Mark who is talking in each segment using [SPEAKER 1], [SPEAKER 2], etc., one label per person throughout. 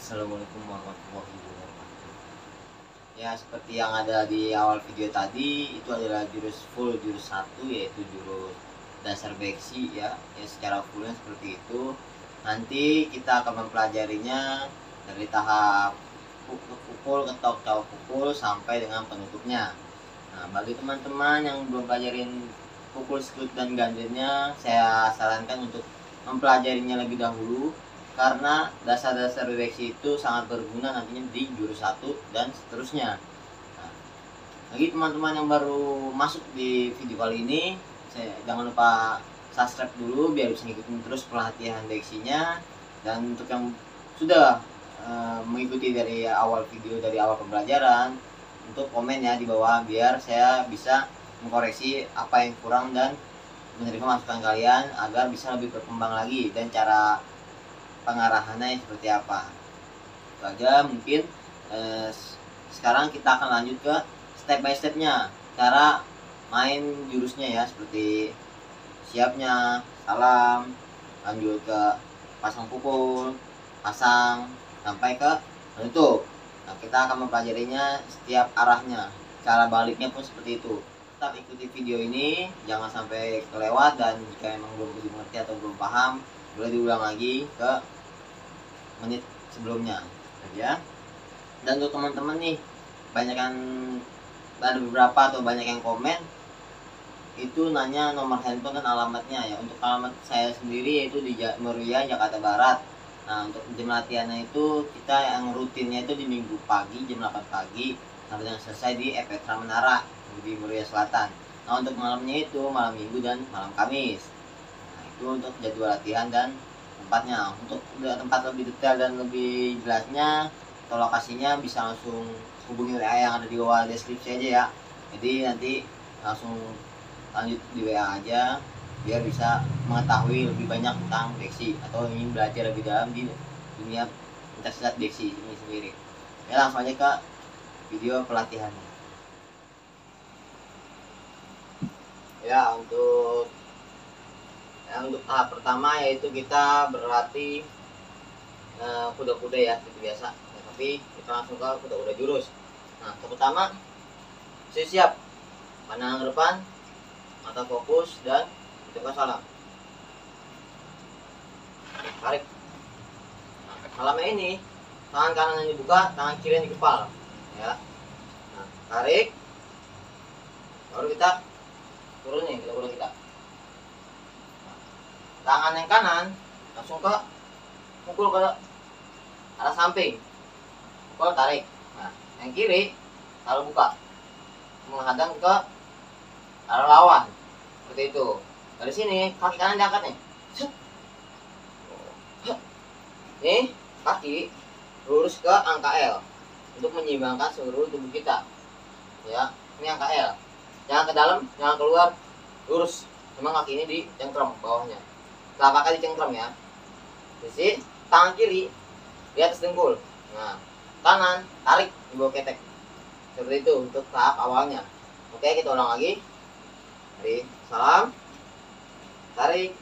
[SPEAKER 1] Assalamualaikum warahmatullahi wabarakatuh. Ya, seperti yang ada di awal video tadi, itu adalah jurus 1, yaitu jurus dasar beksi ya. Ya, secara fullnya seperti itu. Nanti kita akan mempelajarinya dari tahap pukul, ketok, caw pukul sampai dengan penutupnya. Nah, bagi teman-teman yang belum pelajarin pukul, skut, dan ganjilnya, saya sarankan untuk mempelajarinya lebih dahulu, karena dasar-dasar beksi itu sangat berguna nantinya di jurus 1 dan seterusnya. Nah, bagi teman-teman yang baru masuk di video kali ini, jangan lupa subscribe dulu biar bisa ngikutin terus pelatihan beksinya. Dan untuk yang sudah mengikuti dari awal video, dari awal pembelajaran, untuk komen ya di bawah biar saya bisa mengkoreksi apa yang kurang dan menerima masukan kalian agar bisa lebih berkembang lagi dan cara pengarahannya seperti apa. Itu aja mungkin. Sekarang kita akan lanjut ke step by stepnya, cara main jurusnya ya, seperti siapnya, salam, lanjut ke pasang pukul, pasang, sampai ke menutup. Nah, kita akan mempelajarinya setiap arahnya, cara baliknya pun seperti itu. Tetap ikuti video ini, jangan sampai kelewat, dan jika memang belum mengerti atau belum paham, boleh diulang lagi ke menit sebelumnya ya. Dan untuk teman-teman nih, banyak yang ada beberapa atau banyak yang komen itu nanya nomor handphone dan alamatnya ya. Untuk alamat saya sendiri yaitu di Meruya, Jakarta Barat. Nah, untuk jam latihannya itu kita yang rutinnya itu di Minggu pagi jam 8 pagi sampai dengan selesai di Epetra Menara di Meruya Selatan. Nah, untuk malamnya itu malam Minggu dan malam Kamis. Nah, itu untuk jadwal latihan dan tempatnya. Untuk tempat lebih detail dan lebih jelasnya atau lokasinya bisa langsung hubungi WA yang ada di bawah deskripsi aja ya. Jadi nanti langsung lanjut di WA aja biar bisa mengetahui lebih banyak tentang beksi atau ingin belajar lebih dalam di dunia pencaksilat beksi ini sendiri. Ya, langsung aja ke video pelatihannya. Ya, untuk tahap pertama yaitu kita berlatih kuda-kuda ya, seperti biasa ya, tapi kita langsung ke kuda-kuda jurus. Nah, pertama siap, pandangan ke depan, mata fokus, dan kita salam, tarik. Nah, salamnya ini tangan kanan yang dibuka, tangan kiri yang dikepal ya. Nah, tarik, baru kita turun nih kuda-kuda kita. Tangan yang kanan langsung ke pukul ke arah samping, pukul, tarik. Nah, yang kiri taruh buka, menghadang ke arah lawan seperti itu. Dari sini kaki kanan diangkat nih, nih kaki lurus ke angka L untuk menyeimbangkan seluruh tubuh kita ya. Ini angka L, jangan ke dalam, jangan keluar, lurus. Memang kaki ini dicengkram bawahnya, telapak kaki dicengkram ya. Sisi tangan kiri di atas dengkul. Nah, kanan tarik di bawah ketek seperti itu untuk tahap awalnya. Oke, kita ulang lagi. Dari salam, tarik,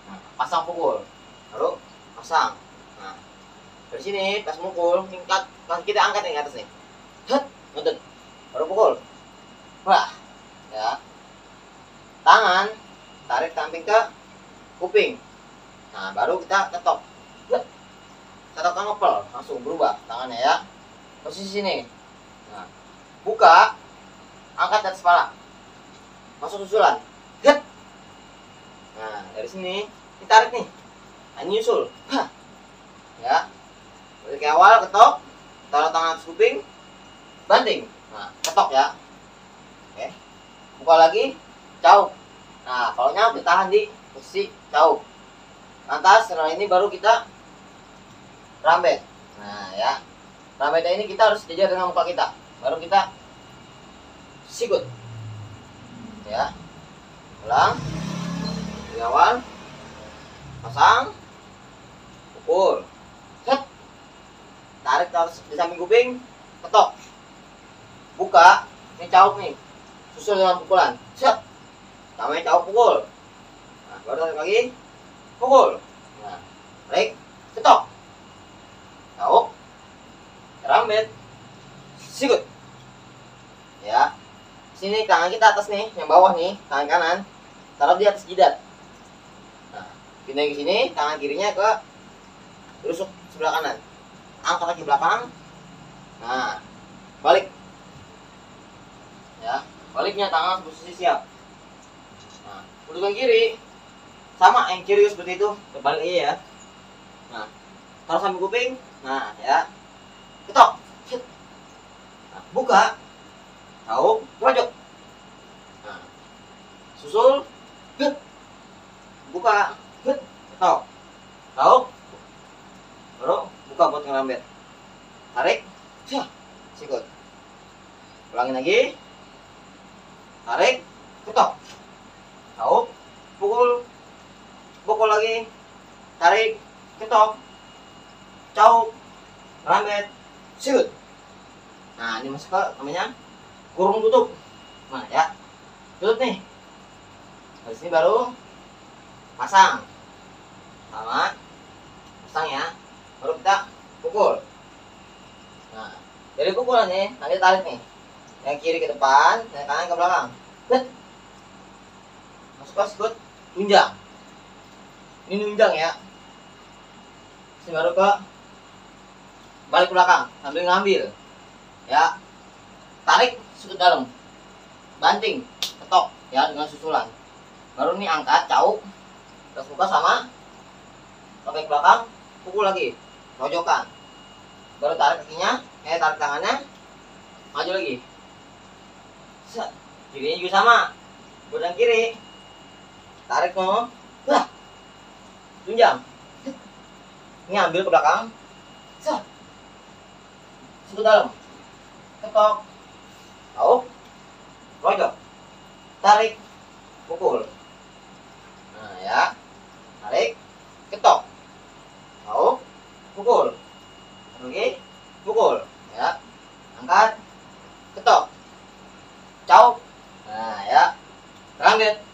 [SPEAKER 1] nah, pasang pukul, lalu pasang. Nah, dari sini pas mukul tingkat kaki kita angkat yang atas nih, ngedut, baru pukul, wah ya. Tangan tarik samping ke kuping. Nah, baru kita ketok, ketok ngepel, langsung berubah tangannya ya. Posisi sini. Nah, buka, angkat atas kepala, masuk susulan. Nah, dari sini ditarik nih, nah, nyusul. Ya, dari awal ketok, taruh tangan atas kuping, banting. Nah, ketok ya. Oke, buka lagi, cauk. Nah, kalau nyampe tahan di posisi cauk. Lantas setelah ini baru kita rambet. Nah ya, rambetnya ini kita harus sejajar dengan muka kita, baru kita sikut ya. Ulang dari awal, pasang, pukul, tarik di samping kuping, ketok, buka. Ini cauk nih, susul dengan pukulan, namanya cauk pukul. Nah, baru tarik lagi, pukul. Nah, tarik, ketok, tauk, rambet, sikut. Ya, sini tangan kita atas nih, yang bawah nih, tangan kanan, taruh di atas jidat. Nah, pindah ke sini, tangan kirinya ke rusuk sebelah kanan. Angkat kaki belakang. Nah, balik. Ya, baliknya tangan posisi siap. Nah, untuk yang kiri sama, yang kiri seperti itu, berbalik ya. Nah, taruh samping kuping. Nah, ya, ketok. Nah, buka, tahu, rojok. Nah, susul, buka, ketok, tahu, baru buka buat ngerambet. Tarik, sikut. Ulangin lagi. Tarik, ketok, tahu, pukul lagi. Tarik, ketok, cauk, rambet, sikut. Nah, ini masuk ke namanya kurung tutup. Nah, ya, tutup nih. Habis ini baru pasang. Sama, pasang ya. Baru kita pukul. Nah, dari pukulan nih, nanti tarik nih. Yang kiri ke depan, yang kanan ke belakang. Masuk ke sikut, tunjang. Ini nunjang ya. Ini baru ke balik ke belakang sambil ngambil. Ya, tarik sikut dalam, banting, ketok ya dengan susulan. Baru nih angkat, cauk, terus buka sama sampai ke belakang, pukul lagi, rojokan. Baru tarik kakinya, tarik tangannya, maju lagi. Kirinya juga sama, badan kiri, tarik no, tunjang. Ini ambil ke belakang, sikut dalam, ketok, tahu, rojok, tarik, pukul. Nah ya, tarik, ketok, tahu, pukul, lagi, pukul, ya, angkat, ketok, cauk. Nah ya, rambet,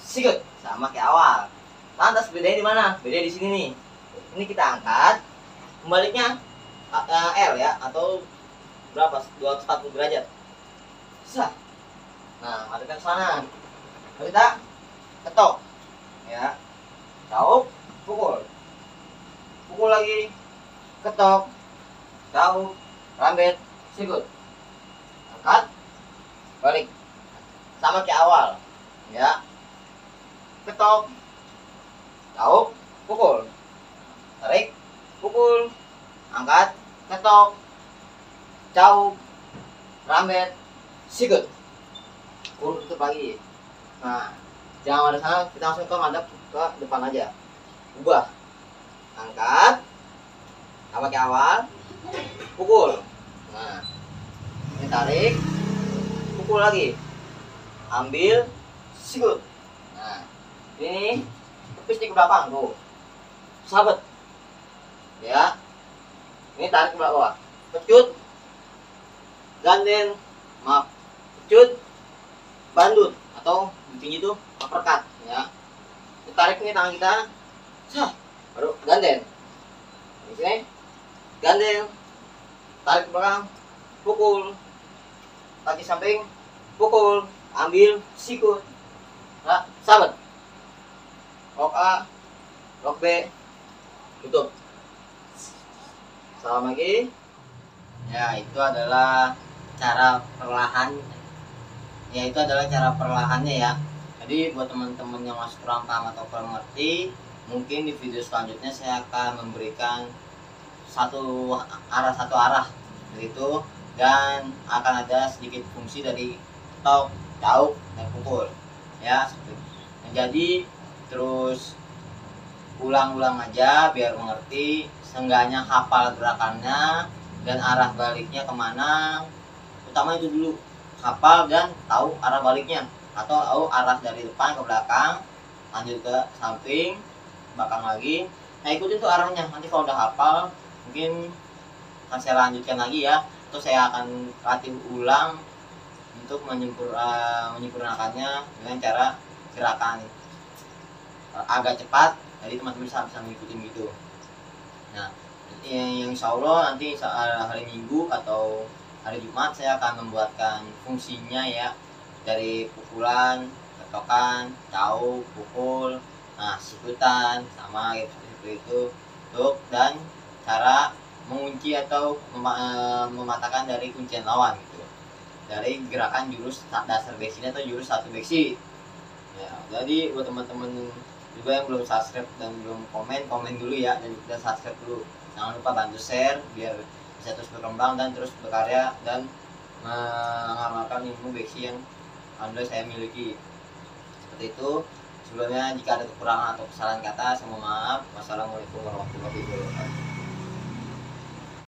[SPEAKER 1] sikut, sama kayak awal. Lantas bedanya di mana? Bedanya di sini nih. Ini kita angkat, kembaliknya L ya, atau berapa? 240 derajat. Sah. Nah, madepkan ke sana. Lalu kita ketok. Ya. Cauk, pukul. Pukul lagi. Ketok. Cauk, rambet, sikut. Angkat. Balik. Sama kayak awal. Ya. Ketok. Cauk, pukul. Tarik, pukul. Angkat, ketok, cauk, rambet, sikut. Kurung tutup lagi. Nah, jangan ada sana, kita langsung ke madep ke depan aja. Ubah. Angkat, sama kayak awal, pukul. Nah, ini tarik, pukul lagi. Ambil, sikut. Nah, ini tepis di belakang tuh. Sabet. Ya. Ini tarik ke bawah. Pecut. Ganden. Maaf. Pecut. Bandut atau di tinggi itu uppercut ya. Tarik nih tangan kita. Baru ganden. Di sini. Ganden. Tarik ke belakang. Pukul. Kaki samping. Pukul. Ambil, sikut. Nah, sabet. Lock A, lock B, tutup. Salam lagi. Ya, itu adalah cara perlahan. Ya, itu adalah cara perlahannya ya. Jadi buat teman-teman yang masih kurang paham atau kurang ngerti, mungkin di video selanjutnya saya akan memberikan satu arah itu, dan akan ada sedikit fungsi dari ketok, cauk, dan pukul. Ya, seperti itu. Jadi terus ulang-ulang aja biar mengerti, seenggaknya hafal gerakannya dan arah baliknya kemana. Utama itu dulu, hafal dan tahu arah baliknya, atau tahu arah dari depan ke belakang, lanjut ke samping, belakang lagi. Nah, ikutin tuh arahnya. Nanti kalau udah hafal, mungkin akan saya lanjutkan lagi ya, atau saya akan latih ulang untuk menyempurnakannya dengan cara gerakan agak cepat, jadi teman-teman bisa mengikuti gitu. Nah, yang insya Allah nanti hari Minggu atau hari Jumat saya akan membuatkan fungsinya ya, dari pukulan, ketokan, tahu, pukul, nah sikutan sama gitu, seperti itu untuk, dan cara mengunci atau mematahkan dari kuncian lawan gitu, dari gerakan jurus dasar basic atau jurus satu basic ya. Jadi buat teman-teman juga yang belum subscribe dan belum komen dulu ya, dan kita subscribe dulu. Jangan lupa bantu share biar bisa terus berkembang dan terus berkarya dan mengamalkan ilmu basic yang alhamdulillah saya miliki. Seperti itu. Sebelumnya jika ada kekurangan atau kesalahan kata saya mohon maaf. Wassalamualaikum warahmatullahi wabarakatuh.